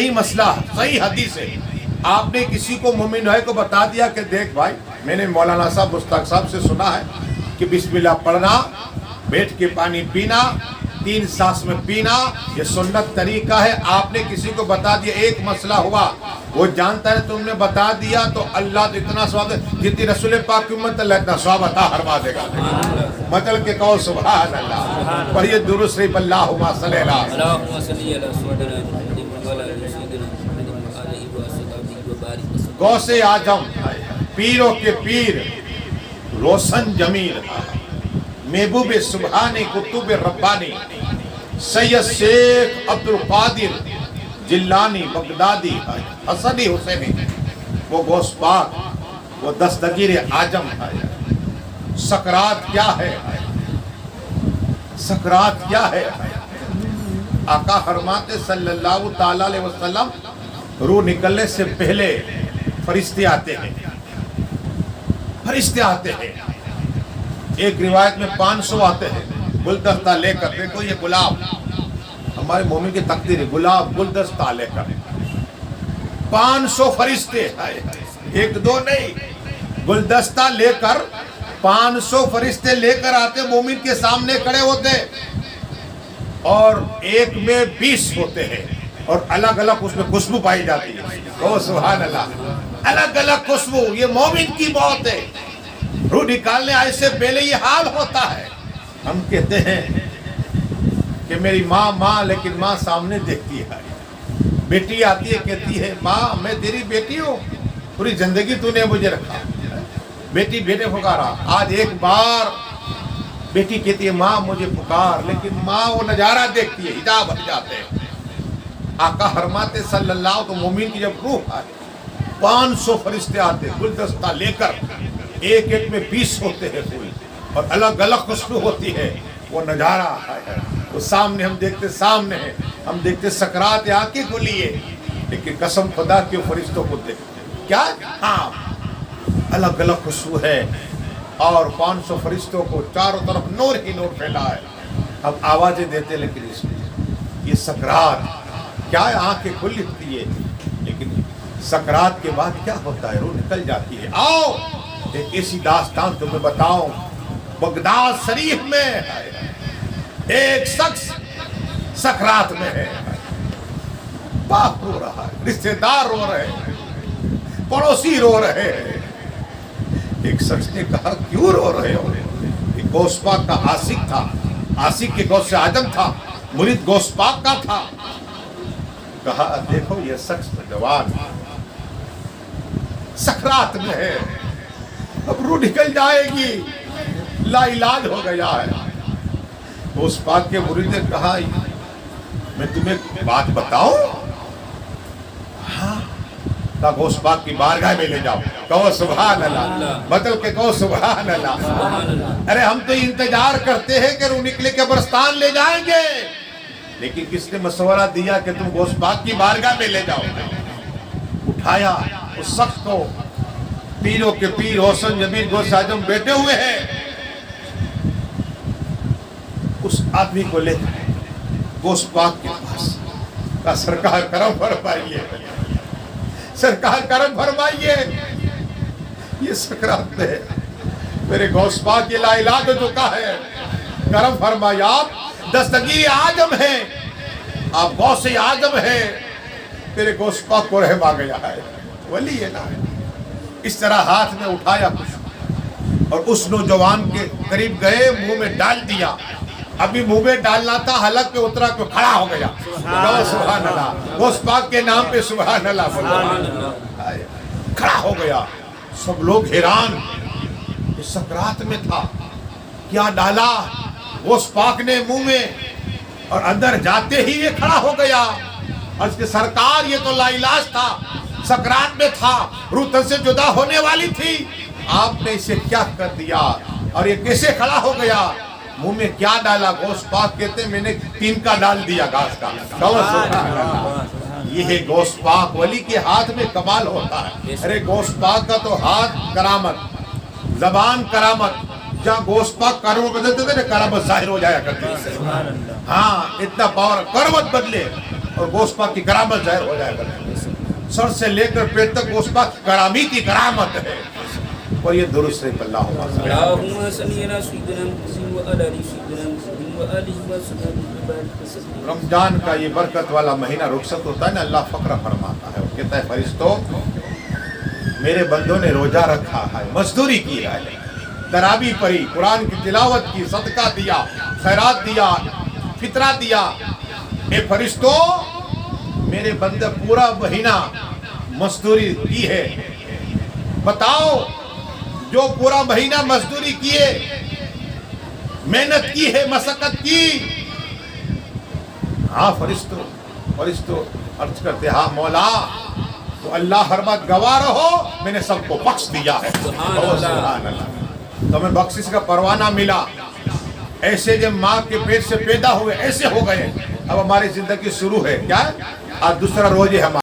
صحیح مسئلہ صحیح حدیث ہے. آپ نے کسی کو مومن بھائی کو بتا دیا کہ دیکھ بھائی میں نے مولانا صاحب مشتاق صاحب سے سنا ہے کہ بسم اللہ پڑھنا، بیٹھ کے پانی پینا، 3 سانس میں پینا، یہ سنت طریقہ ہے. آپ نے کسی کو بتا دیا، ایک مسئلہ ہوا وہ جانتا ہے تم نے بتا دیا تو اللہ تو اتنا ثواب جتنی رسول پاک کی امت اللہ اتنا ثواب عطا فرما دے گا. مطلب کہ کہو سبحان اللہ، پڑھیے درود شریف اللہم صلی علی غوث اعظم پیروں کے پیر روشن جمیل محبوب سبحانی کتب ربانی سید شیخ عبد القادر جلانی بغدادی حسنی حسینی وہ غوث پاک وہ دستگیر اعظم ہے. سکرات کیا ہے؟ سکرات کیا ہے؟ آقا فرماتے صلی اللہ تعالی علیہ وسلم روح نکلنے سے پہلے فرشتے آتے ہیں، فرشتے آتے ہیں. ایک روایت میں 500 آتے ہیں گلدستہ لے کر. دیکھو یہ گلاب ہمارے مومن کی تقدیر ہے، گلاب گلدستہ لے کر 500 فرشتے، ایک دو نہیں، گلدستہ لے کر 500 فرشتے لے کر آتے، مومن کے سامنے کھڑے ہوتے اور ایک میں 20 ہوتے ہیں اور الگ الگ اس میں خوشبو پائی جاتی ہے. او سبحان اللہ، الگ الگ خوشبو. یہ مومن کی موت ہے. روح نکالنے آئے سے پہلے یہ حال ہوتا ہے. ہم کہتے ہیں کہ میری ماں لیکن ماں سامنے دیکھتی ہے. بیٹی آتی ہے کہتی ہے ماں میں تیری بیٹی ہوں، پوری زندگی تو نے مجھے رکھا. بیٹی بیٹے پکارا. آج ایک بار بیٹی کہتی ہے ماں مجھے پکار، لیکن ماں وہ نظارہ دیکھتی ہے، حجاب ہٹ جاتے ہیں. آقا فرماتے صلی اللہ تو مومن کی جب روح آئے 500 فرشتے آتے گلدستہ لے کر، ایک ایک میں 20 ہوتے ہیں کوئی اور الگ الگ خوشبو ہوتی ہے. وہ نظارہ ہے وہ سامنے ہم دیکھتے، سامنے ہے ہم دیکھتے. سکرات آنکھیں کھلی ہے لیکن قسم خدا کے فرشتوں کو دیکھتے کیا؟ ہاں الگ الگ خوشبو ہے اور 500 فرشتوں کو چاروں طرف نور ہی نور پھیلا ہے. اب آوازیں دیتے لیکن اس یہ سکرات کیا ہے؟ آنکھیں کھلی ہوتی ہے لیکن سکرات کے بعد کیا ہوتا ہے؟ روح نکل جاتی ہے. آؤ ایک ایسی داستان تمہیں بتاؤں. بغداد شریف میں ایک شخص سکرات میں ہے، باپ رو رہا ہے، رشتے دار رو رہے ہیں، پڑوسی رو رہے ہیں. ایک شخص نے کہا کیوں رو رہے ہو؟ ایک غوث پاک کا عاشق تھا، عاشق کے غوث اعظم تھا، مرید غوث پاک کا تھا. کہا دیکھو یہ شخص جوان سکرات میں ہے، اب روح نکل جائے گی، لا علاج ہو گیا ہے. غوث پاک کے مرید نے کہا میں تمہیں بات بتاؤں؟ ہاں. کہا غوث پاک کی بارگاہ میں لے جاؤ. کہو سبحان اللہ، مطلب کہ کہو سبحان اللہ. ارے ہم تو انتظار کرتے ہیں کہ روح نکلے قبرستان لے جائیں گے، لیکن کس نے مشورہ دیا کہ تم غوث پاک کی بارگاہ میں لے جاؤ؟ اٹھایا اس شخص کو، پیروں کے پیر روشن جمیل غوث اعظم بیٹھے ہوئے ہیں. اس آدمی کو لے غوث پاک کے پاس. کہا سرکار کرم فرمائیے، سرکار کرم فرمائیے، یہ سکرات میں ہے، میرے غوث پاک یہ لا علاج ہو چکا ہے، کرم فرمائیے. آپ دستگیر اعظم ہیں، آپ غوث اعظم ہیں، تیرے غوث پاک کو رحم آ گیا ہے، ولی ہے نا. اس طرح ہاتھ میں اٹھایا کچھ اور اس نوجوان کے قریب گئے، منہ میں ڈال دیا. ابھی منہ میں ڈالنا تھا، حلق پہ اترا کہ کھڑا ہو گیا. سبحان اللہ، غوث پاک کے نام پہ سبحان اللہ بولو. کھڑا ہو گیا. سب لوگ حیران، یہ سکرات میں تھا، کیا ڈالا غوث پاک نے منہ میں، اور اندر جاتے ہی یہ کھڑا ہو گیا. عرض کہ سرکار یہ تو لا علاج تھا، سکرات میں تھا، روح تن سے جدا ہونے والی تھی، آپ نے اسے کیا کر دیا اور یہ کیسے کھڑا ہو گیا؟ منہ میں کیا ڈالا؟ غوث پاک کہتے میں نے 3 کا ڈال دیا گھاس کا. یہ ہے غوث پاک. ولی کے ہاتھ میں کمال ہوتا ہے. ارے غوث پاک کا تو ہاتھ کرامت، زبان کرامت. جہاں غوث پاک کرامت بدلتے تھے نا، کرامت ظاہر ہو جایا کرتی. ہاں اتنا پاور، کرامت بدلے اور گوشت پاک کی کرامت ظاہر ہو جائے کرے. سر سے لے کر پیٹ تک گوشت پاک کی کرامی کی کرامت ہے. اور یہ درست شریف اللہم صلی اللهم صل على سيدنا محمد وعلى ال سيدنا محمد وآله وصحبه وبارك وسلم. رمضان کا یہ برکت والا مہینہ رخصت ہوتا ہے نا, اللہ فقرہ فرماتا ہے, وہ کہتا ہے فرشتوں میرے بندوں نے روزہ رکھا ہے, مزدوری کی ہے, تراویح پڑھی, قرآن کی تلاوت کی, صدقہ دیا, خیرات دیا, فطرہ دیا. اے فرشتوں میرے بندے پورا مہینہ مزدوری کی ہے, بتاؤ جو پورا مہینہ مزدوری کیے, محنت کی ہے, مشقت کی. ہاں فرشتوں عرض کرتے ہاں مولا, تو اللہ ہر بات گواہ رہو میں نے سب کو بخش دیا ہے. سبحان اللہ. تو ہمیں بخشش کا پروانہ ملا. ایسے جب ماں کے پیٹ سے پیدا ہوئے ایسے ہو گئے. اب ہماری زندگی شروع ہے, کیا آج دوسرا روز ہے ہمارا.